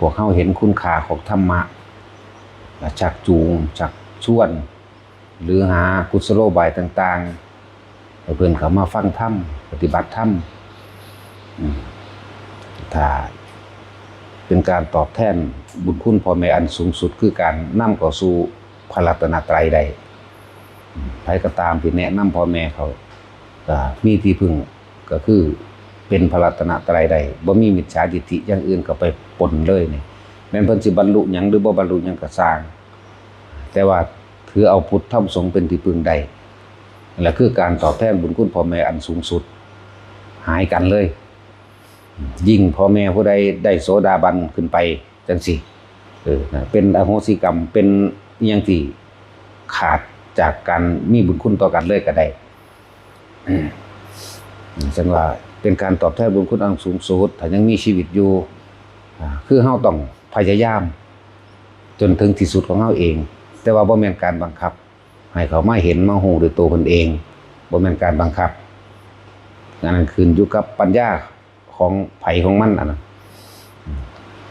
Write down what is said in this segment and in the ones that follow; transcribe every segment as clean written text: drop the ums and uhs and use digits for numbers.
วกเฮาเห็นคุณค่าของธรรมะชักจูงชักชวนหรือหากุศโลบายต่างๆให้เพิ่นเข้ามาฟังธรรมปฏิบัติธรรมถ้าเป็นการตอบแทนบุญคุณพ่อแม่อันสูงสุดคือการนำเข้าสู่พระรัตนตรัยได้ใครก็ตามที่แนะนำพ่อแม่เขาก็มีที่พึ่งก็คือเป็นพระรัตนตรัยได้บ่มีมิจฉาทิฏฐิอย่างอื่นก็ไปปนเลยนี่แม้นเพิ่นสิบรรลุหยังหรือบ่บรรลุหยังก็สร้างแต่ว่าถือเอาพุทธธรรมสงฆ์เป็นที่พึ่งได้นั่นแหละคือการตอบแทนบุญคุณพ่อแม่อันสูงสุดหายกันเลยยิ่งพ่อแม่ผู้ใดได้โสดาบันขึ้นไปจังซี่เป็นอโหสิกรรมเป็นอิหยังที่ขาดจากการมีบุญคุณต่อกันเลยก็ได้ฉะนั้นว่าเป็นการตอบแทนบุญคุณอันสูงสุดถ้ายังมีชีวิตอยู่คือเฮาต้องพยายามจนถึงที่สุดของเฮาเองแต่ว่าบ่แม่นการบังคับให้เขามาเห็นมาฮู้ด้วยตัวเพิ่นเองบ่แม่นการบังคับนั่นขึ้นอยู่กับปัญญาของไผของมันอันนั้น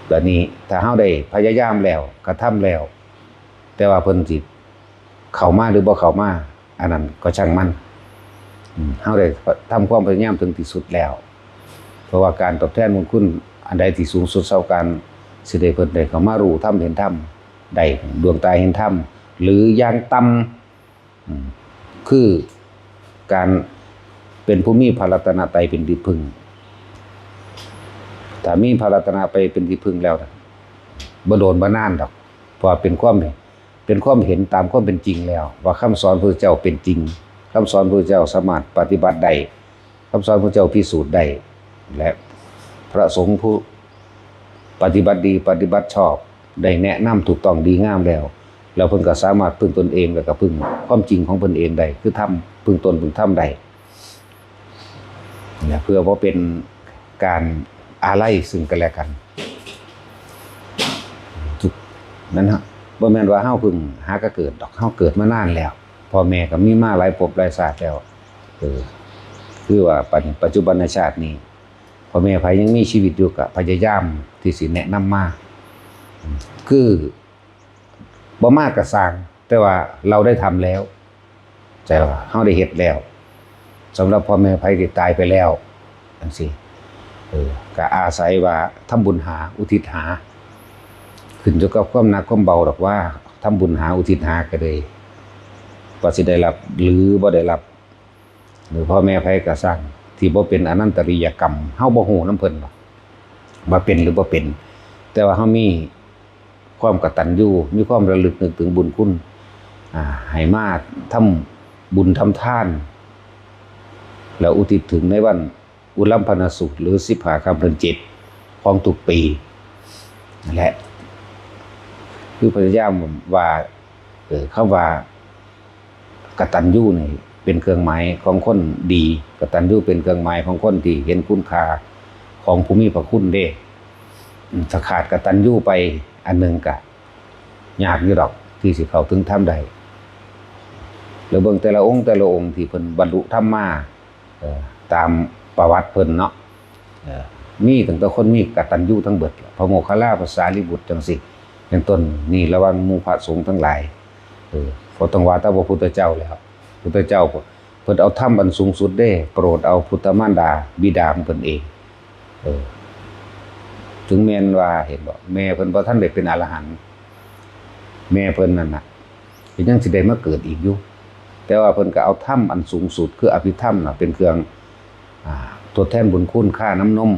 แบบนี้ถ้าเฮาได้พยายามแล้วกระทำแล้วแต่ว่าเพิ่นสิเข้ามาหรือบ่เข้ามาอันนั้นก็ช่างมันเฮาได้ทำความพยายามถึงที่สุดแล้วเพราะว่าการตอบแทนบุญคุณอันใดที่สูงสุดเท่ากันสิได้เพิ่นได้เข้ามารู้ธรรมเห็นธรรมได้ดวงตาเห็นธรรมหรืออย่างต่ำคือการเป็นผู้มีพระรัตนตรัยเป็นที่พึ่งถ้ามีพระรัตนตรัยเป็นที่พึ่งแล้วบ่โดนบ่นานดอกเพราะเป็นความเห็นตามความเป็นจริงแล้วว่าคำสอนพระพุทธเจ้าเป็นจริงคำสอนพระพุทธเจ้าสามารถปฏิบัติได้คำสอนพระพุทธเจ้าพิสูจน์ได้และพระสงฆ์ผู้ปฏิบัติดีปฏิบัติชอบได้แนะนำถูกต้องดีงามแล้วเพิ่นก็สามารถพึ่งตนเองแล้วก็พึ่งความจริงของเพิ่นเองได้คือทำพึ่งตนพึ่งธรรมได้เพื่อบ่เป็นการอาลัยซึ่งกันและกันนั่นฮะบ่แม่นว่าเฮาเพิ่งหาก็เกิดดอกเฮาเกิดมานานแล้วพ่อแม่ก็มีมาหลายภพหลายชาติแล้วคือว่าปัจจุบันชาตินี้พ่อแม่ไผยังมีชีวิตอยู่ก็พยายามที่สิแนะนำมาคือบ่มากก็สร้างแต่ว่าเราได้ทำแล้วแต่ว่าเฮาได้เฮ็ดแล้วสำหรับพ่อแม่ไผที่ตายไปแล้วจังซี่ก็อาศัยว่าทำบุญหาอุทิศหาขึ้นอยู่กับความหนักความเบาดอกว่าทำบุญหาอุทิศหาก็เลยว่าสิได้รับหรือบ่ได้รับหรือพ่อแม่ไผก็สร้างที่บ่เป็นอนันตริยกรรมเฮาบ่ฮู้นำเพิ่นว่าเป็นหรือบ่เป็นแต่ว่าเฮามีความกตัญญูมีความระลึกนึกถึงบุญคุณให้มาทำบุญทำทานแล้วอุทิศถึงในวันอุลัมพนสุขหรือ15 ค่ำเดือน7ของทุกปีนั่นแหละคือพยายามว่าคำว่ากตัญญูนี่เป็นเครื่องหมายของคนดีกตัญญูเป็นเครื่องหมายของคนที่เห็นคุณค่าของผู้มีพระคุณเด้ถ้าขาดกตัญญูไปอันนึงก็ยากอยู่ดอกที่สิเข้าถึงธรรมได้แล้วเบิ่งแต่ละองค์ที่เพิ่นบรรลุธรรมมาตามประวัติเพิ่นเนาะมีตั้งแต่คนมีกตัญญูทั้งเบิดพระโมคคัลลาภาษาลิบุตรจังซี่เป็นต้นนี่ระวังหมู่พระสงฆ์ทั้งหลายเพราะต้องว่าแต่พระพุทธเจ้าแล้วพุทธเจ้าเพิ่นเอาธรรมอันสูงสุดเด้โปรดเอาพุทธมารดาบิดาของเพิ่นเองถึงแม้นว่าเห็นบ่แม่เพิ่นบ่ทันได้เป็นอรหันต์แม่เพิ่นนั่นน่ะยังสิได้มาเกิดอีกอยู่แต่ว่าเพิ่นก็เอาธรรมอันสูงสุดคืออภิธรรมน่ะเป็นเครื่องทดแทนบุญคุณค่าน้ำนม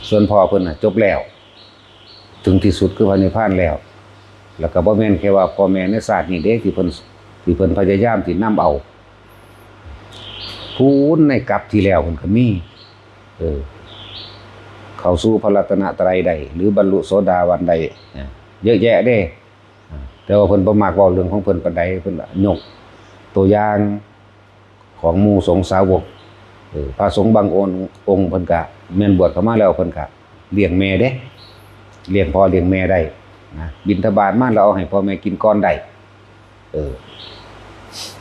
ส่วนพ่อเพิ่นน่ะจบแล้วถึงที่สุดคือพระนิพพานแล้วก็บ่แม่นแค่ว่าพ่อแม่ในศาสตร์นี้เด้ที่เพิ่นพยายามที่นำเอาผู้ในกลับที่แล้วเพิ่นก็มีเข้าสู่พระรัตนตรัยได้หรือบรรลุโสดาบันได้เยอะแยะเด้แต่ว่าเพิ่นบ่มักเว้าเรื่องของเพิ่นปานใดเพิ่นยกตัวอย่างของหมู่สงฆ์สาวกพระสงฆ์บางองค์เพิ่นก็แม่นบวชเข้ามาแล้วเพิ่นก็เลี้ยงแม่เด้เลี้ยงพ่อเลี้ยงแม่ได้นะบิณฑบาตมาแล้วเอาให้พ่อแม่กินก่อนได้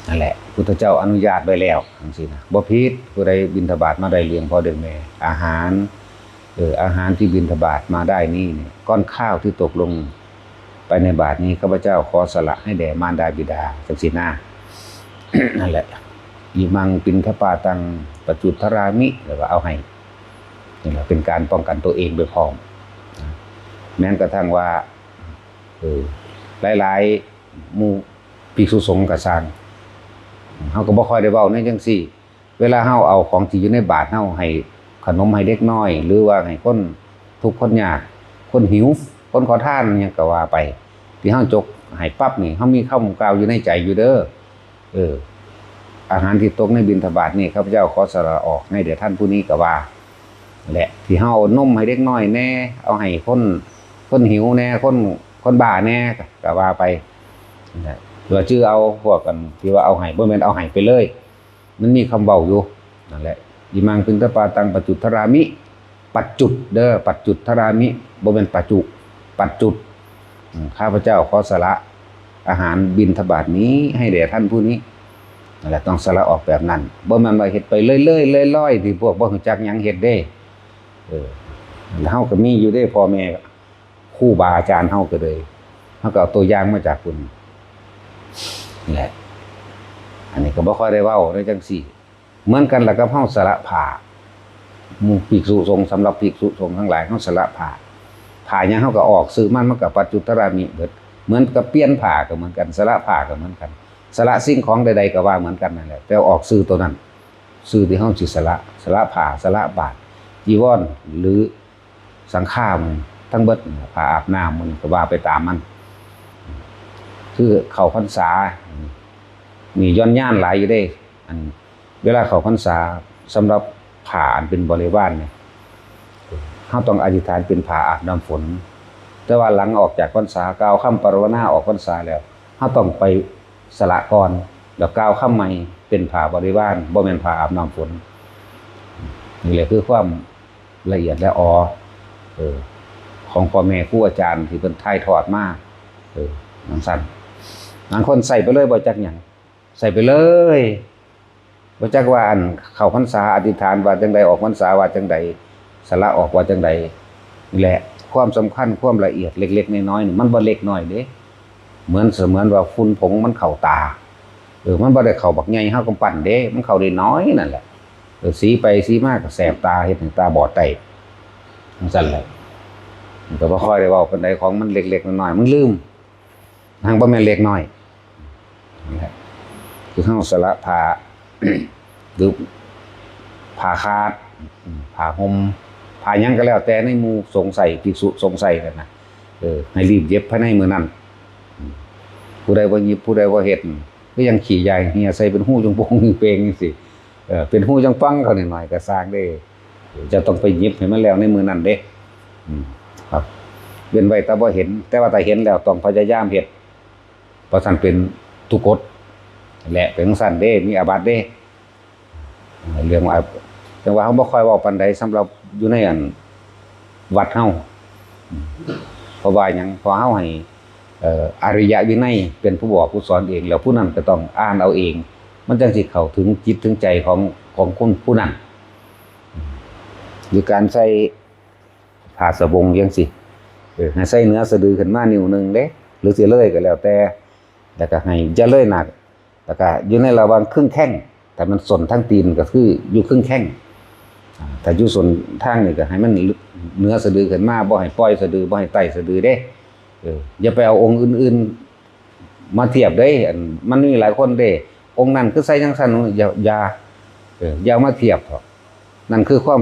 นั่นแหละพุทธเจ้าอนุญาตไว้แล้วจังซี่นะบ่ผิดผู้ใดบิณฑบาตมาได้เลี้ยงพ่อเลี้ยงแม่อาหาร อาหารที่บิณฑบาตมาได้นี่เนี่ยก้อนข้าวที่ตกลงไปในบาตรนี้ข้าพเจ้าขอสละให้แด่มารดาบิดาจังสินา นั่นแหละอิมังปิณฑปาตังปัจจุทรามิแล้วก็เอาให้นี่แหละเป็นการป้องกันตัวเองไปพร้อมแม้กระทั่งว่าหลายๆหมู่ภิกษุสงฆ์ก็สร้างเฮาก็บ่ค่อยได้เว้าในจังซี่เวลาเฮาเอาของที่อยู่ในบาตรเฮาให้ขนมให้เด็กน้อยหรือว่าให้คนทุกข์คนยากคนหิวคนขอทานหยังก็ว่าไปที่เฮาจกให้ปั๊บนี่เฮามีคำกล่าวอยู่ในใจอยู่เด้ออาหารที่ตกในบิณฑบาตนี่ข้าพเจ้าขอสละออกให้แด่ท่านผู้นี้ก็ว่าแหละที่เฮานมให้เด็กน้อยแน่เอาให้คนหิวแน่คนบ้าแน่ก็ว่าไปหรือชื่อเอาพวกกันที่ว่าเอาให้บ่แม่นเอาให้ไปเลยมันมีคำเว้าอยู่นั่นแหละอิมังปิณฑปาตังปัจจุทรามิปัจจุดเด้อปัจจุทรามิบ่แม่นปัจจุปัจจุดข้าพเจ้าขอสละอาหารบิณฑบาตนี้ให้แด่ท่านผู้นี้นั่นแหละต้องสละออกแบบนั้นบ่แม่นว่าเฮ็ดไปเรื่อยๆลอยๆที่พวกบ่รู้จักหยังเฮ็ดเด้เฮาก็มีอยู่เด้พ่อแม่ครูบาอาจารย์เฮาก็เลยเฮาก็เอาตัวอย่างมาจากคุณนี่แหละอันนี้ก็บ่ค่อยได้เว้าได้จังซี่เหมือนกันแล้วกับเฮาสละผ้าหมู่ภิกษุสงฆ์สำหรับภิกษุสงฆ์ทั้งหลายเฮาสละผ้าหยังเฮาก็ออกซื้อมันก็ปัจจุตรามิเบิดเหมือนกับเปลี่ยนผ้าก็เหมือนกันสละผ้าก็เหมือนกันสละสิ่งของใดๆก็ว่าเหมือนกันนั่นแหละแต่ออกซื้อตัวนั้นซื้อที่เฮาสิสละผ้าสละบาตรจีวรหรือสังฆามันทั้งเบิดผ้าอาบน้ำมันก็ว่าไปตามมันคือเข้าพรรษามีย้อนย่านหลายอยู่เด้อันเวลาเข้าพรรษาสำหรับผ้าอันเป็นบริวารเนี่ยเฮาต้องอธิษฐานเป็นผ้าอาบน้ำฝนแต่ว่าหลังออกจากพรรษากล่าวคำปรารถนาออกพรรษาแล้วเฮาต้องไปสละก่อนแล้วกล่าวคำใหม่เป็นผ้าบริวารบ่แม่นผ้าอาบน้ำฝนนี่แหละคือความละเอียดและของพ่อแม่ครูอาจารย์ที่เพิ่นถ่ายทอดมานั่นสั่นบางคนใส่ไปเลยบ่จักหยังใส่ไปเลยบ่จักว่าอันเข้าพรรษาอธิษฐานว่าจังใดออกพรรษาว่าจังใดสละออกว่าจังใดนี่แหละความสำคัญความละเอียดเล็กๆน้อยๆนี่มันบ่เล็กน้อยเด้เหมือนว่าฝุ่นผงมันเข้าตามันบ่ได้เข้าบักใหญ่เฮากำปั้นเด้มันเข้าได้น้อยนั่นแหละสีไปสีมาก็แสบตาเฮ็ดให้ตาบอดได้จังซั่นแหละมันก็บ่ค่อยได้เว้าปานใดของมันเล็กๆน้อยๆมันลืมทางบ่แม่นเล็กน้อยนั่นแหละคือเฮาสละผ้า หรือผ้าคาดผ้าห่มผ้าหยังก็แล้วแต่ในหมู่สงสัยภิกษุสงสัยกันนะให้รีบเย็บภายในมื้อนั้นผู้ใดบ่หยิบผู้ใดบ่เฮ็ดก็ยังขี้ใหญ่เหียใส่เป็นหู้จงโปงเปงจังซี่เป็นหู้จังปังเขาหน่อยๆก็สร้างได้จะต้องไปหยิบให้มันแล้วในมื้อนั้นเด้ครับเว้นไว้แต่บ่เห็นแต่ว่าถ้าเห็นแล้วต้องพยายามเฮ็ดเพราะซั่นเป็นทุกกฎแหละเป็นจังซั่นเด้มีอาบัติเด้เรื่องว่าจังว่าเฮาบ่ค่อยเว้าปานใดสำหรับอยู่ในอันวัดเฮาเพราะว่าหยังเพราะเฮาให้อริยวินัยเป็นผู้บอกผู้สอนเองแล้วผู้นั้นก็ต้องอ่านเอาเองมันจังสิเข้าถึงจิตถึงใจของคนผู้นั้นหรือการใส่ผ้าสบงจังซี่ให้ใส่เนื้อสะดือขึ้นมานิ้วนึงเด้หรือสิเลยก็แล้วแต่แล้วก็ให้อย่าเลยหนักแล้วก็อยู่ในระหว่างครึ่งแข้งแต่มันส่วนทั้งตีนก็คืออยู่ครึ่งแข้งถ้าอยู่ส่วนทางนี่ก็ให้มันเนื้อสะดือขึ้นมาบ่ให้ปล่อยสะดือบ่ให้ไต่สะดือเด้อย่าไปเอาองค์อื่นๆมาเทียบเด้มันมีหลายคนเด้องค์นั้นคือใส่จังซั่นอย่ามาเทียบเถาะนั่นคือความ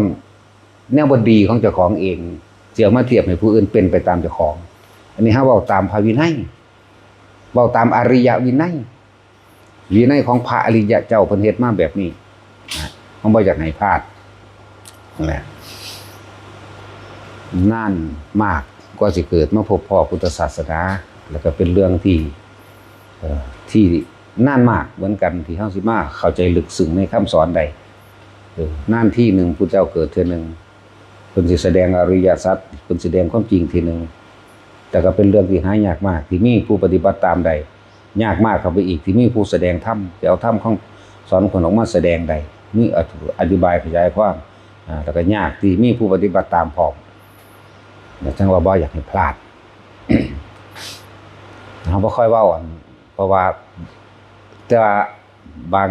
แนวบ่ดีของเจ้าของเองสิเอามาเทียบให้ผู้อื่นเป็นไปตามเจ้าของอันนี้เฮาเว้าตามพระวินัยเว้าตามอริยวินัยของพระอริยะเจ้าเพิ่นเฮ็ดมาแบบนี้เฮาบ่อยากให้พลาดนั่นแหละนานมากกว่าสิเกิดมาพบพ่อพุทธศาสนาแล้วก็เป็นเรื่องที่นานมากเหมือนกันที่เฮาสิมาเข้าใจลึกซึ้งในคำสอนใดนานที่หนึ่งพุทธเจ้าเกิดเทื่อนึงเพิ่นสิแสดงอริยสัจเพิ่นแสดงความจริงทีนึงแต่ก็เป็นเรื่องที่หายากมากที่มีผู้ปฏิบัติตามใดยากมากเข้าไปอีกที่มีผู้แสดงธรรมจะเอาธรรมของสอนคนออกมาแสดงใดมีอธิบายขยายความ แล้วก็ยากที่มีผู้ปฏิบัติตามพร้อมแต่จังว่าบ่อยากให้พลาด เราบ่ค่อยเว้าอันเพราะว่าแต่ว่าบาง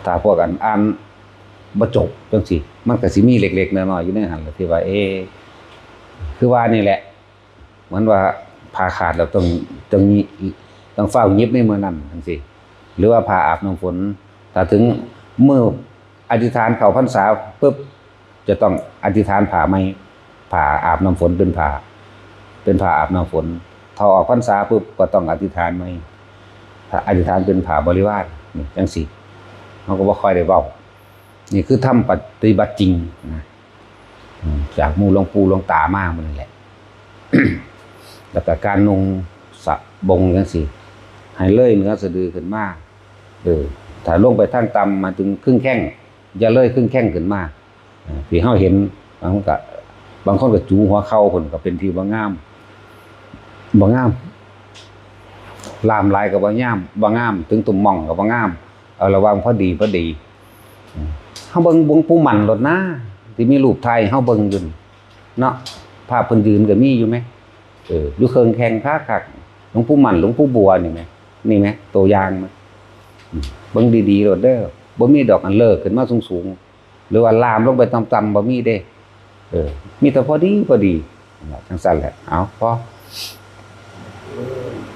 ถ้าพวกกันอ่านบ่จบจังซี่มันก็สิมีเล็กๆน้อยๆอยู่ในหันแหละที่ว่าคือว่านี่แหละเหมือนว่าผ่าขาดแล้วต้องเฝ้ายิบในมื้อนั้นจังซี่หรือว่าผ่าอาบน้ำฝนถ้าถึงมื้ออธิษฐานเข้าพรรษาปึ๊บจะต้องอธิษฐานผ่าใหม่ผ่าอาบน้ำฝนเป็นผ่าอาบน้ำฝนถ้าออกพรรษาปุ๊บก็ต้องอธิษฐานใหม่ถ้าอธิษฐานเป็นผ่าบริวารนี่จังซี่เฮาก็บ่ค่อยได้เว้านี่คือทำปฏิบัติจริงนะจากหมู่หลวงปู่หลวงตามามื้อนี้แหละ แล้วก็การนุ่งสบงจังซี่ให้เลยเหนือสะดือขึ้นมาถ้าลงไปทางต่ำมาถึงครึ่งแข้งอย่าเลยครึ่งแข้งขึ้นมาที่เฮาเห็นบางคนก็จูหัวเข่าพุ่นก็เป็นที่บ่งามลามลายก็บ่งามถึงตุ่มหม่องก็บ่งามเอาระวังพอดีเฮาเบิ่งปู่หมันโลดนะที่มีรูปถ่ายเฮาเบิ่งอยู่เนาะภาพเพิ่นยืนก็มีอยู่แมั้ยอยู่เคิงแข้งคักๆหลวงปู่หมันหลวงปู่บัวนี่แมั้ยตัวอย่างมั้ยเบิ่งดีๆโลดเด้อบ่มีดอกอันเลิกขึ้นมาสูงๆหรือว่าลามลงไปต่ำๆบ่มีเด้มีแต่พอดีจังซั่นแหละเอาพอ